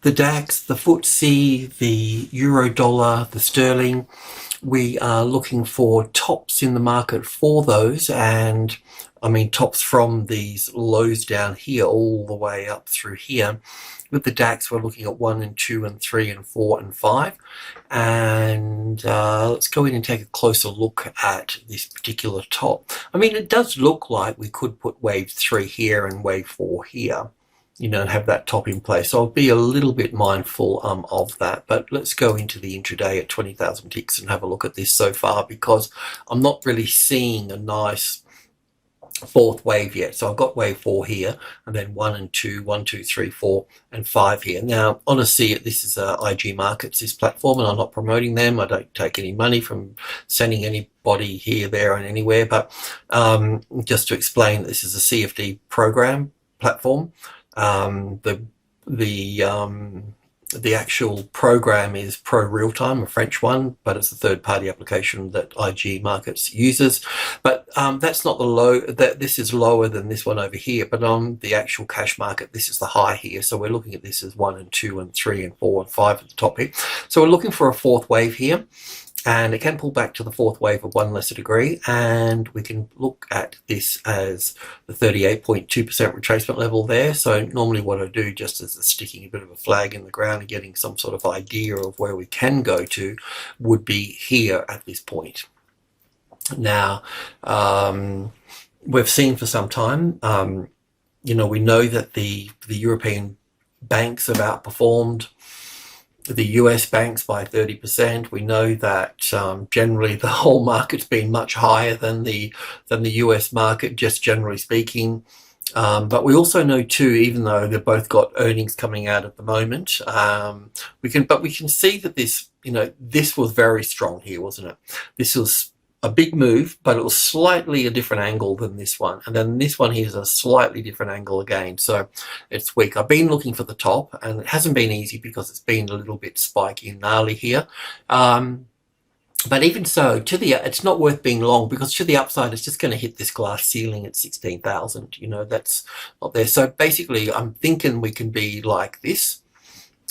The DAX, the FTSE, the euro dollar, the sterling, we are looking for tops in the market for those, and I mean tops from these lows down here all the way up through here. With the DAX, we're looking at 1 and 2 and 3 and 4 and 5. And let's go in and take a closer look at this particular top. I mean, it does look like we could put wave 3 here and wave 4 here, you know, and have that top in place. So I'll be a little bit mindful of that. But let's go into the intraday at 20,000 ticks and have a look at this so far, because I'm not really seeing a nice fourth wave yet. So I've got wave 4 here, and then 1 and 2, 1, 2, 3, 4 and 5 here. Now honestly, this is IG Markets, this platform, and I'm not promoting them. I don't take any money from sending anybody here, there and anywhere, but just to explain, this is a CFD program platform. The actual program is Pro Real Time, a French one, but it's a third-party application that IG Markets uses. But that's not the low. This is lower than this one over here. But on the actual cash market, this is the high here. So we're looking at this as 1 and 2 and 3 and 4 and 5 at the top here. So we're looking for a fourth wave here. And it can pull back to the fourth wave of 1 lesser degree, and we can look at this as the 38.2% retracement level there. So normally what I do, just as sticking a bit of a flag in the ground and getting some sort of idea of where we can go to, would be here at this point. Now, we've seen for some time, you know, we know that the European banks have outperformed the US banks by 30%. We know that generally the whole market's been much higher than the US market, just generally speaking. But we also know too, even though they've both got earnings coming out at the moment, we can see that this, you know, this was very strong here, wasn't it? This was a big move, but it was slightly a different angle than this one, and then this one here is a slightly different angle again, so it's weak. I've been looking for the top, and it hasn't been easy because it's been a little bit spiky and gnarly here, but even so, it's not worth being long, because to the upside it's just going to hit this glass ceiling at 16,000. You know, that's not there. So basically I'm thinking we can be like this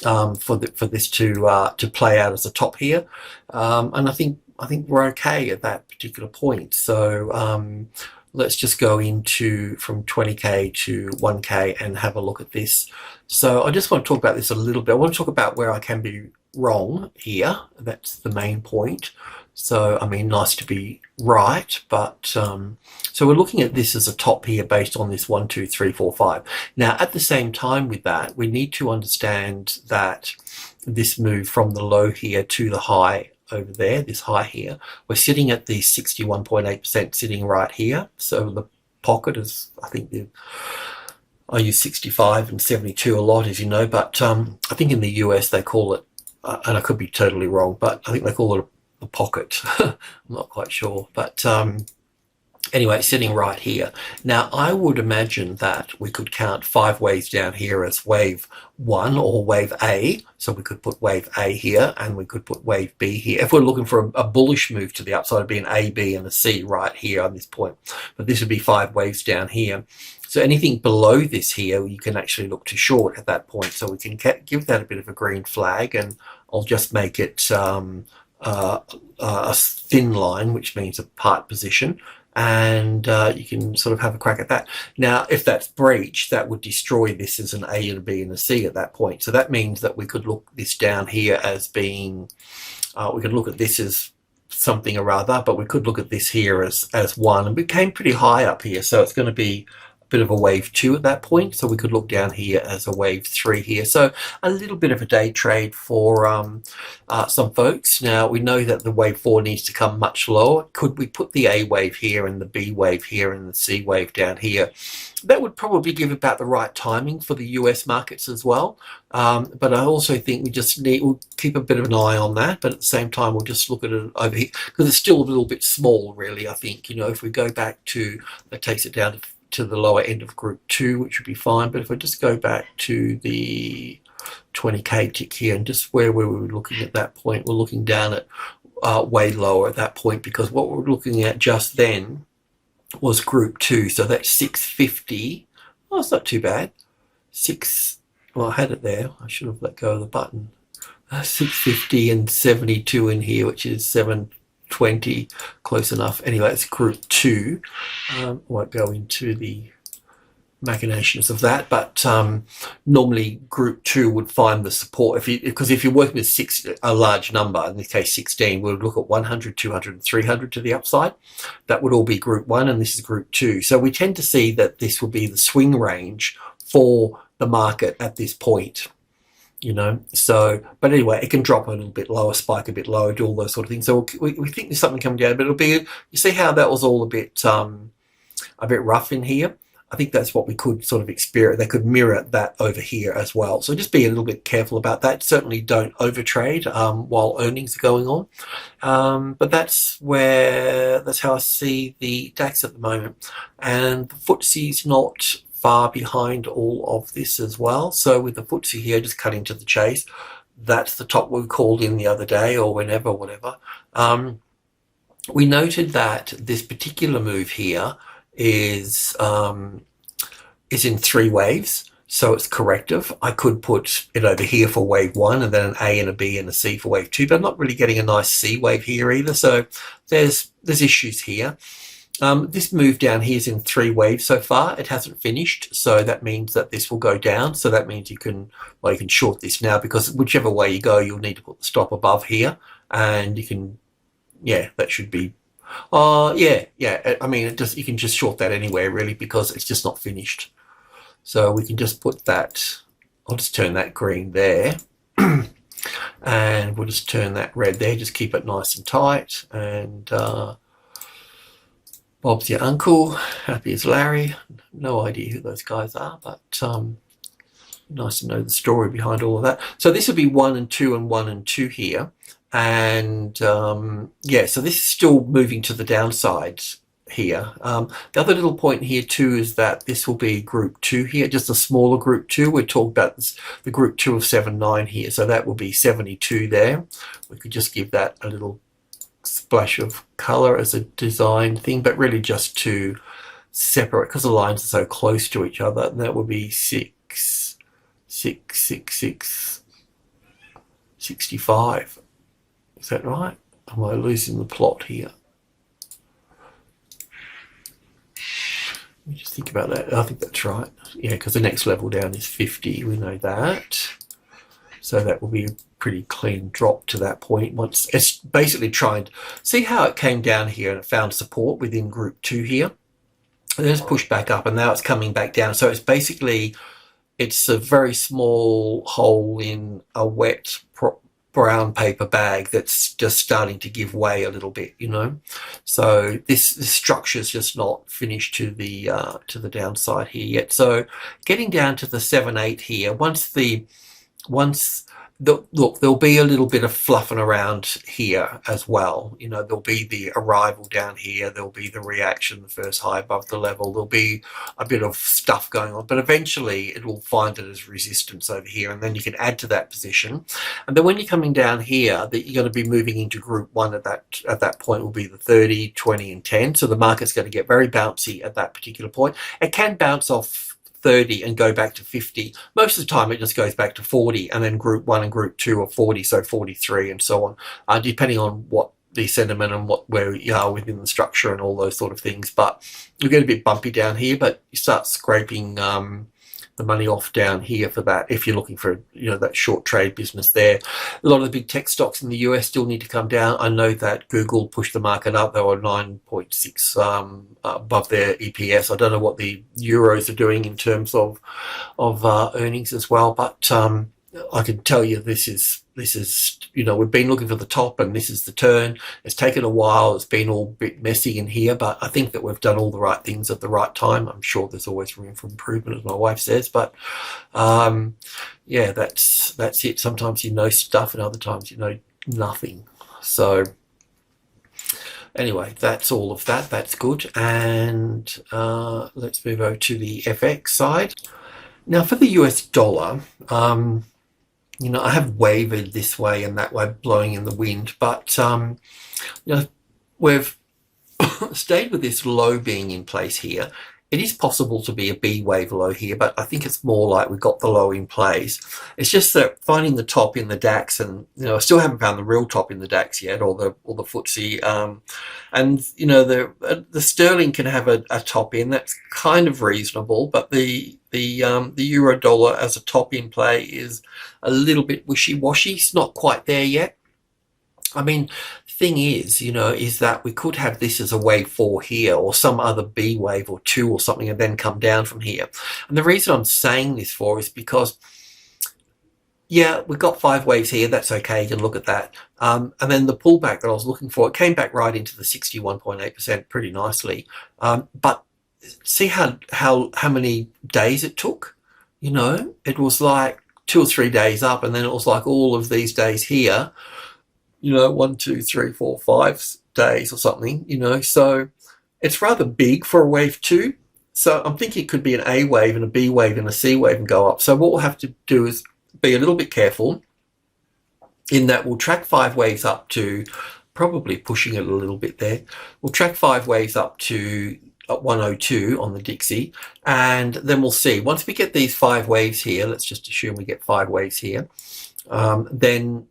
for this to play out as a top here, and I think we're okay at that particular point. So let's just go into from 20k to 1k and have a look at this. So I just want to talk about this a little bit. I want to talk about where I can be wrong here. That's the main point. So I mean, nice to be right, but so we're looking at this as a top here based on this 1, 2, 3, 4, 5. Now at the same time with that, we need to understand that this move from the low here to the high over there, this high here, we're sitting at the 61.8% sitting right here. So the pocket is, I think I use 65 and 72 a lot, as you know, but I think in the US they call it, and I could be totally wrong, but I think they call it a pocket. I'm not quite sure, but anyway, sitting right here. Now I would imagine that we could count 5 waves down here as wave 1 or wave A. So we could put wave A here, and we could put wave B here. If we're looking for a bullish move to the upside, it'd be an A, B and a C right here on this point. But this would be 5 waves down here. So anything below this here, you can actually look to short at that point. So we can give that a bit of a green flag, and I'll just make it a thin line, which means a part position. And you can sort of have a crack at that. Now, if that's breached, that would destroy this as an A and a B and a C at that point. So that means that we could look this down here as being, we could look at this as something or other, but we could look at this here as 1, and we came pretty high up here. So it's going to be bit of a wave 2 at that point, so we could look down here as a wave 3 here. So a little bit of a day trade for some folks. Now we know that the wave 4 needs to come much lower. Could we put the A wave here and the B wave here and the C wave down here? That would probably give about the right timing for the US markets as well, but I also think we'll keep a bit of an eye on that, but at the same time we'll just look at it over here, because it's still a little bit small really. I think, you know, if we go back to, that takes it down to the lower end of group 2, which would be fine. But if I just go back to the 20k tick here, and just where we were looking at that point, we're looking down at way lower at that point, because what we're looking at just then was group 2. So that's 650. Oh, it's not too bad. Well, I had it there. I should have let go of the button. 650 and 72 in here, which is 720, close enough. Anyway, it's group 2. Won't go into the machinations of that, but normally group 2 would find the support because if you're working with a large number, in this case 16, we'll look at 100, 200 and 300 to the upside. That would all be group 1, and this is group 2. So we tend to see that this will be the swing range for the market at this point, you know. So but anyway, it can drop a little bit lower, spike a bit lower, do all those sort of things. So we think there's something coming down, but it'll be, you see how that was all a bit rough in here. I think that's what we could sort of experience. They could mirror that over here as well. So just be a little bit careful about that. Certainly don't overtrade while earnings are going on. But that's how I see the DAX at the moment. And the FTSE's not far behind all of this as well. So with the FTSE here, just cutting to the chase, that's the top we called in the other day or whenever, whatever. We noted that this particular move here is in 3 waves, so it's corrective. I could put it over here for wave 1 and then an A and a B and a C for wave 2, but I'm not really getting a nice C wave here either, so there's issues here. This move down here is in 3 waves so far. It hasn't finished, so that means that this will go down. So that means you can short this now, because whichever way you go, you'll need to put the stop above here, and you can, yeah, that should be, yeah. I mean, you can just short that anywhere really, because it's just not finished. So we can just put that, I'll just turn that green there and we'll just turn that red there, just keep it nice and tight. And Bob's your uncle, happy as Larry. No idea who those guys are, but nice to know the story behind all of that. So this would be 1 and 2 and 1 and 2 here. And yeah, so this is still moving to the downside here. The other little point here too is that this will be group 2 here, just a smaller group 2. We're talking about the group 2 of 79 here, so that will be 72 there. We could just give that a little splash of color as a design thing, but really just to separate, because the lines are so close to each other. And that would be 6, 6, 6, 6, 65. Is that right? Am I losing the plot here? Let me just think about that. I think that's right. Yeah, because the next level down is 50. We know that. So that will be a pretty clean drop to that point. Once it's basically trying, see how it came down here and it found support within group 2 here. And then it's pushed back up and now it's coming back down. So it's basically, it's a very small hole in a wet brown paper bag that's just starting to give way a little bit, you know. So this structure is just not finished to the downside here yet. So getting down to the 7-8 here, look, there'll be a little bit of fluffing around here as well. You know, there'll be the arrival down here, there'll be the reaction, the first high above the level, there'll be a bit of stuff going on, but eventually it will find it as resistance over here, and then you can add to that position. And then when you're coming down here, that you're going to be moving into group 1 at that point will be the 30, 20 and 10. So the market's going to get very bouncy at that particular point. It can bounce off 30 and go back to 50. Most of the time it just goes back to 40, and then group 1 and group 2 are 40, so 43 and so on, depending on what the sentiment and where you are within the structure and all those sort of things. But you get a bit bumpy down here, but you start scraping the money off down here for that if you're looking for, you know, that short trade business there. A lot of the big tech stocks in the US still need to come down. I know that Google pushed the market up. They were 9.6 above their EPS. I don't know what the euros are doing in terms of earnings as well, but I can tell you this is, you know, we've been looking for the top and this is the turn. It's taken a while. It's been all a bit messy in here, but I think that we've done all the right things at the right time. I'm sure there's always room for improvement, as my wife says, but yeah, that's it. Sometimes you know stuff and other times you know nothing. So anyway, that's all of that. That's good. And let's move over to the FX side. Now for the US dollar, you know, I have wavered this way and that way, blowing in the wind, but you know, we've stayed with this low being in place here. it is possible to be a B wave low here, but I think it's more like we've got the low in place. It's just that finding the top in the DAX, and I still haven't found the real top in the DAX yet, or the FTSE. And the sterling can have a top in that's kind of reasonable, but the euro dollar as a top in play is a little bit wishy-washy. It's not quite there yet. I mean, thing is, is that we could have this as a wave 4 here, or some other B wave or 2 or something, and then come down from here. And the reason I'm saying this for is because, yeah, we've got 5 waves here. That's okay. You can look at that. And then the pullback that I was looking for, it came back right into the 61.8% pretty nicely. But see how many days it took? It was like 2 or 3 days up, and then it was like all of these days here. 1, 2, 3, 4, 5 days or something, so it's rather big for a wave 2. So I'm thinking it could be an A wave and a B wave and a C wave and go up. So what we'll have to do is be a little bit careful in that we'll track 5 waves up to, probably pushing it a little bit there. We'll track 5 waves up to 102 on the DXY, and then we'll see. Once we get these 5 waves here, let's just assume we get 5 waves here, then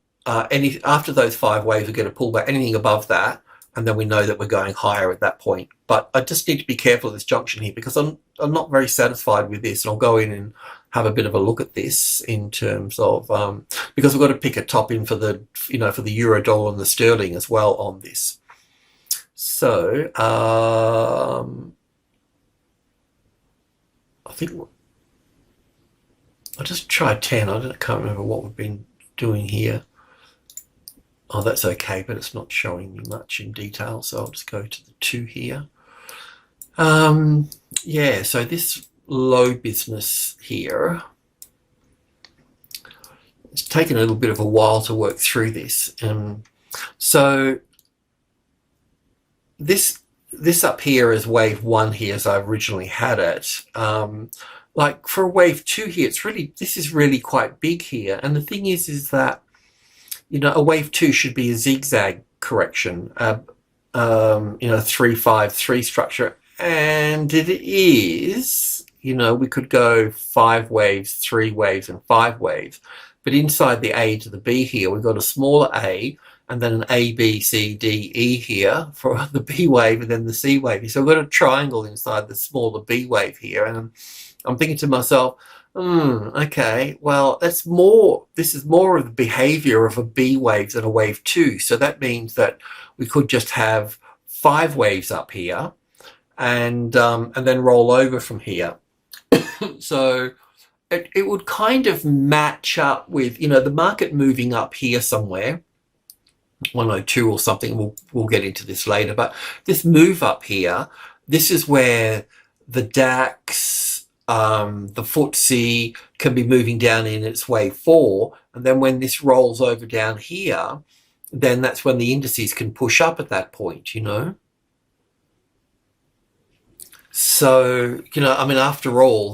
after those 5 waves, we get a pullback, anything above that, and then we know that we're going higher at that point. But I just need to be careful of this junction here, because I'm not very satisfied with this, and I'll go in and have a bit of a look at this in terms of because we've got to pick a top in for the for the euro dollar and the sterling as well on this. So I think I'll just try 10. I can't remember what we've been doing here. Oh, that's okay, but it's not showing me much in detail, so I'll just go to the 2 here. Yeah, so this low business here, it's taken a little bit of a while to work through this. So this up here is wave 1 here, as I originally had it. Like for a wave 2 here, this is really quite big here. And the thing is that a wave 2 should be a zigzag correction, 3-5-3 structure, and it is. We could go 5 waves, 3 waves, and 5 waves, but inside the A to the B here, we've got a smaller A, and then an A, B, C, D, E here for the B wave, and then the C wave. So we've got a triangle inside the smaller B wave here, and I'm thinking to myself, okay, well, this is more of the behavior of a B wave than a wave 2. So that means that we could just have 5 waves up here and then roll over from here. So it would kind of match up with, the market moving up here somewhere, 102 or something. We'll get into this later, but this move up here, this is where the DAX, the FTSE can be moving down in its wave 4, and then when this rolls over down here, then that's when the indices can push up at that point, So, I mean, after all,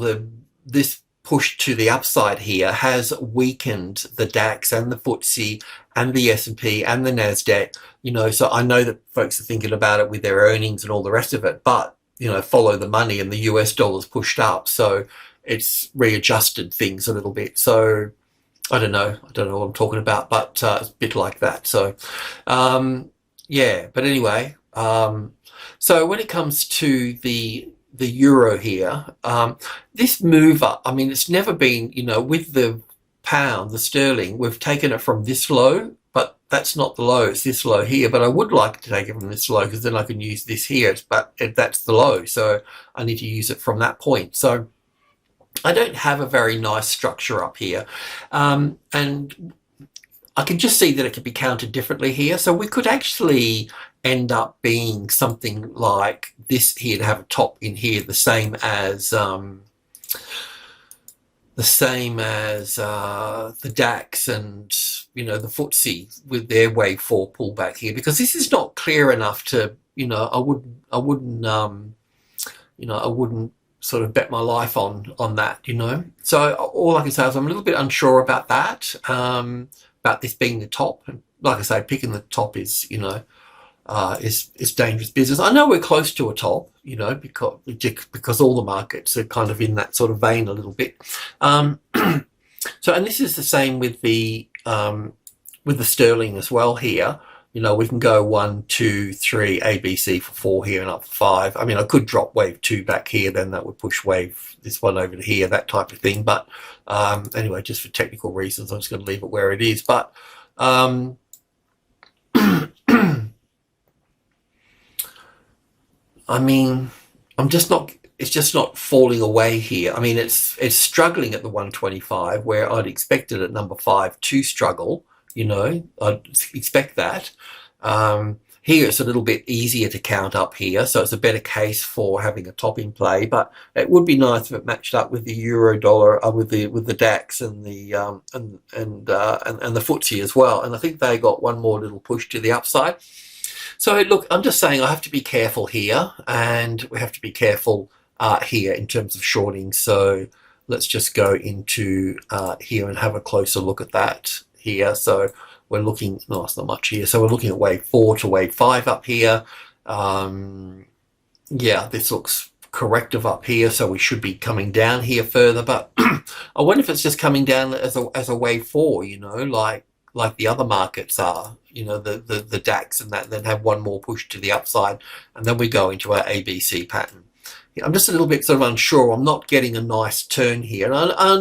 this push to the upside here has weakened the DAX and the FTSE and the S&P and the NASDAQ, so I know that folks are thinking about it with their earnings and all the rest of it, but follow the money, and the US dollar's pushed up, so it's readjusted things a little bit. So I don't know what I'm talking about, but it's a bit like that. So yeah, but anyway, so when it comes to the euro here, this move up, I mean, it's never been, with the pound, the sterling, we've taken it from this low, but that's not the low, it's this low here. But I would like to take it from this low, because then I can use this here, but that's the low, so I need to use it from that point. So I don't have a very nice structure up here, and I can just see that it could be counted differently here. So we could actually end up being something like this here, to have a top in here, the same as the DAX and the FTSE with their wave 4 pullback here, because this is not clear enough to I wouldn't sort of bet my life on that. So all I can say is I'm a little bit unsure about that, about this being the top. And like I say, picking the top is is dangerous business. I know we're close to a top, you know, because all the markets are kind of in that sort of vein a little bit. So, and this is the same with the sterling as well here. You know, we can go 1, 2, 3, ABC for 4 here and up for 5. I mean, I could drop wave 2 back here, then that would push this one over to here, that type of thing. But anyway, just for technical reasons, I'm just going to leave it where it is. But I mean, it's just not falling away here. I mean, it's struggling at the 125, where I'd expected at number 5 to struggle. You know, I'd expect that. Here it's a little bit easier to count up here, so it's a better case for having a top in play. But it would be nice if it matched up with the euro dollar, with the DAX and the FTSE as well. And I think they got one more little push to the upside. So look, I'm just saying I have to be careful here, and we have to be careful here in terms of shorting. So let's just go into here and have a closer look at that here. So we're looking, no, it's not much here. So we're looking at wave 4 to wave 5 up here. Yeah, this looks corrective up here, so we should be coming down here further. But I wonder if it's just coming down as a wave 4, you know, like the other markets are, you know, the DAX and that, and then have one more push to the upside, and then we go into our ABC pattern. I'm just a little bit sort of unsure. I'm not getting a nice turn here. And I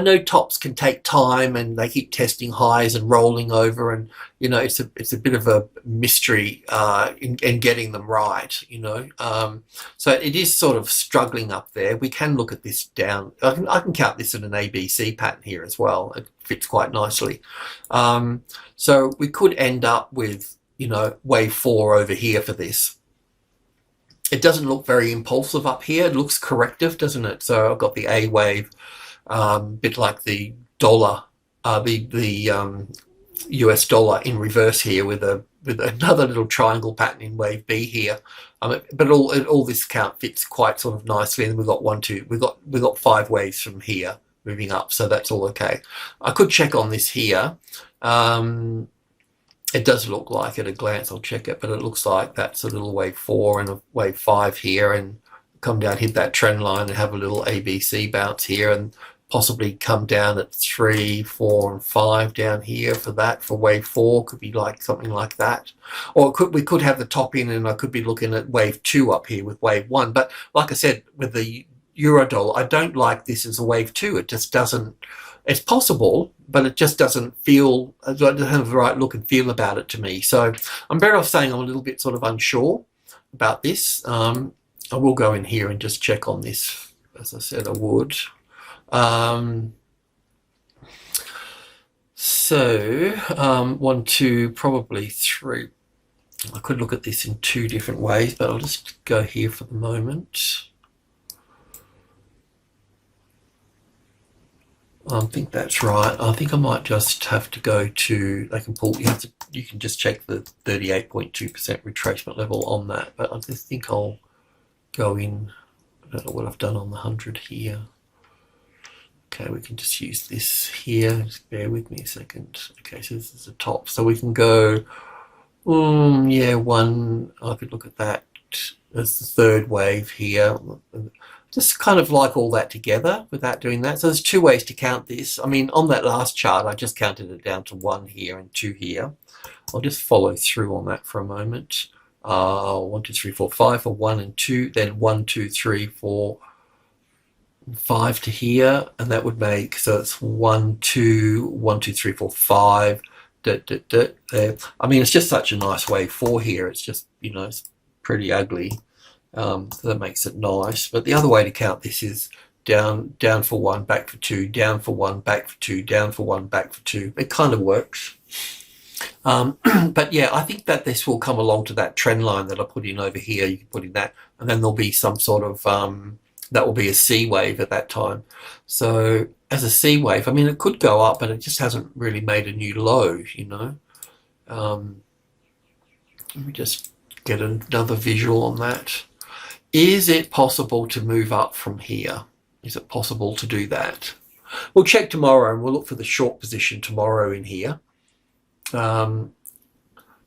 know tops can take time, and they keep testing highs and rolling over, and you know, it's a bit of a mystery in getting them right, you know. So it is sort of struggling up there. We can look at this down. I can count this in an ABC pattern here as well. It fits quite nicely. So we could end up with, you know, wave 4 over here for this. It doesn't look very impulsive up here. It looks corrective, doesn't it? So I've got the A wave, bit like the dollar, the US dollar in reverse here, with another little triangle pattern in wave B here. But all this count fits quite sort of nicely. And we've got we've got 5 waves from here moving up, so that's all okay. I could check on this here. It does look like at a glance, I'll check it, but it looks like that's a little wave 4 and a wave 5 here, and come down, hit that trend line, and have a little ABC bounce here, and possibly come down at 3, 4, and 5 down here for wave 4. Could be like something like that. Or we could have the top in, and I could be looking at wave 2 up here with wave 1. But like I said, with the euro dollar, I don't like this as a wave 2. It just doesn't. It's possible, but it just doesn't feel, it doesn't have the right look and feel about it to me. So I'm better off saying I'm a little bit sort of unsure about this. I will go in here and just check on this, as I said I would. So 1, 2, probably 3. I could look at this in 2 different ways, but I'll just go here for the moment. I think that's right. I think I might just have to go to, they can pull, you can just check the 38.2% retracement level on that, but I just think I'll go in. I don't know what I've done on the 100 here. Okay, we can just use this here. Just bear with me a second. Okay, so this is the top. So we can go, yeah, 1, I could look at that as the 3rd wave here. Just kind of like all that together without doing that. So there's 2 ways to count this. I mean, on that last chart, I just counted it down to 1 here and 2 here. I'll just follow through on that for a moment. 1, 2, 3, 4, 5 for 1 and 2, then 1, 2, 3, 4, 5 to here, and that would make, so it's 1, 2, 1, 2, 3, 4, 5. There. I mean, it's just such a nice wave 4 here. It's just, you know, it's pretty ugly. So that makes it nice. But the other way to count this is down for 1, back for 2, down for 1, back for 2, down for 1, back for 2. It kind of works. But yeah, I think that this will come along to that trend line that I put in over here. You can put in that, and then there'll be some sort of that will be a C wave at that time. So as a C wave, I mean, it could go up, but it just hasn't really made a new low, you know. Let me just get another visual on that. Is it possible to move up from here? Is it possible to do that? We'll check tomorrow, and we'll look for the short position tomorrow in here. But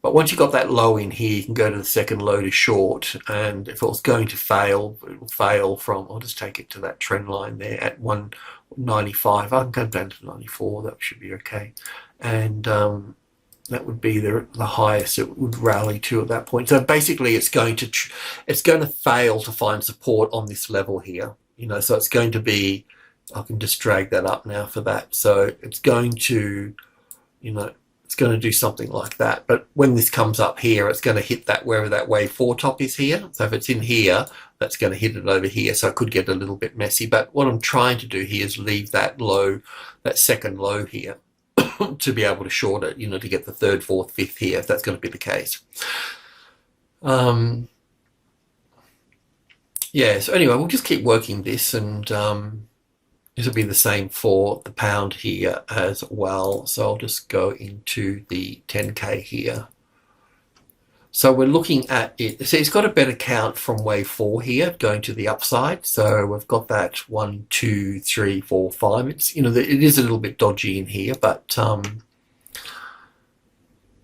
But once you've got that low in here, you can go to the second low to short, and if it was going to fail, it will fail from, I'll just take it to that trend line there at 195. I can go down to 94, that should be okay. And that would be the highest it would rally to at that point. So basically it's going to fail to find support on this level here, you know, so it's going to be, I can just drag that up now for that. So it's going to, you know, it's going to do something like that. But when this comes up here, it's going to hit that, wherever that wave 4 top is here. So if it's in here, that's going to hit it over here. So it could get a little bit messy. But what I'm trying to do here is leave that low, that second low here, to be able to short it, you know, to get the 3rd, 4th, 5th here, if that's going to be the case. Yeah, so anyway, we'll just keep working this, and this will be the same for the pound here as well. So I'll just go into the 10K here. So we're looking at it. See, it's got a better count from wave 4 here, going to the upside. So we've got that 1, 2, 3, 4, 5. It's, you know, it is a little bit dodgy in here, but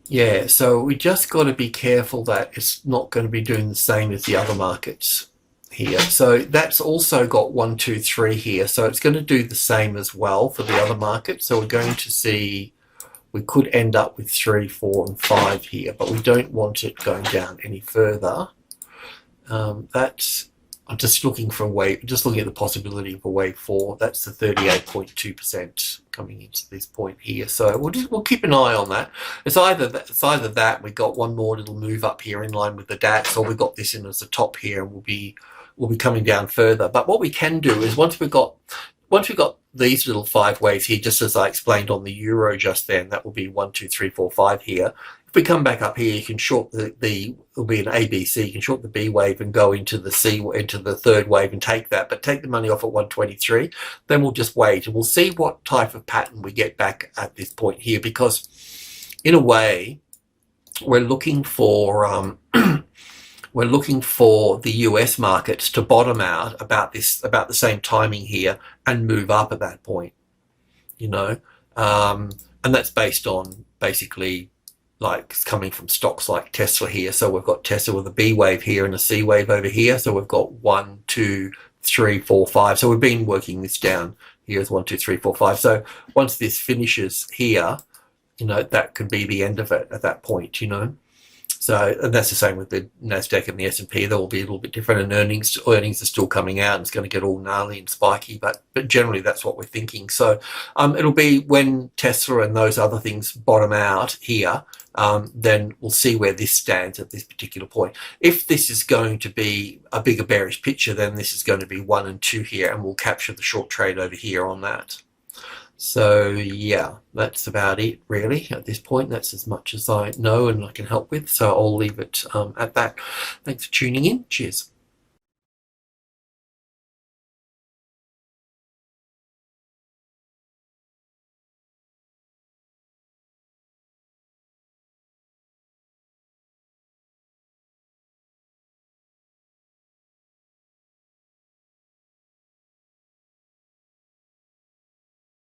yeah. So we just got to be careful that it's not going to be doing the same as the other markets here. So that's also got 1, 2, 3 here. So it's going to do the same as well for the other market. So we're going to see, we could end up with 3, 4, and 5 here, but we don't want it going down any further. I'm just looking for a wave, just looking at the possibility of a wave 4. That's the 38.2% coming into this point here. So we'll keep an eye on that. It's either that we got one more little move up here in line with the DAX, or we got this in as a top here, and we'll be coming down further. But what we can do is once we've got these little 5 waves here, just as I explained on the euro just then, that will be 1, 2, 3, 4, 5 here. If we come back up here, you can short it'll be an ABC, you can short the B wave and go into the into the 3rd wave and take that, but take the money off at 123. Then we'll just wait and we'll see what type of pattern we get back at this point here, because in a way we're looking for we're looking for the US markets to bottom out about the same timing here and move up at that point, you know, and that's based on basically like coming from stocks like Tesla here. So we've got Tesla with a B wave here and a C wave over here. So we've got 1, 2, 3, 4, 5. So we've been working this down here as 1, 2, 3, 4, 5. So once this finishes here, you know, that could be the end of it at that point, you know. So, and that's the same with the NASDAQ and the S&P. They will be a little bit different, and earnings are still coming out, and it's going to get all gnarly and spiky, but generally that's what we're thinking. So it'll be when Tesla and those other things bottom out here, then we'll see where this stands at this particular point. If this is going to be a bigger bearish picture, then this is going to be 1 and 2 here, and we'll capture the short trade over here on that. So yeah, that's about it really at this point. That's as much as I know and I can help with. So I'll leave it at that. Thanks for tuning in. Cheers.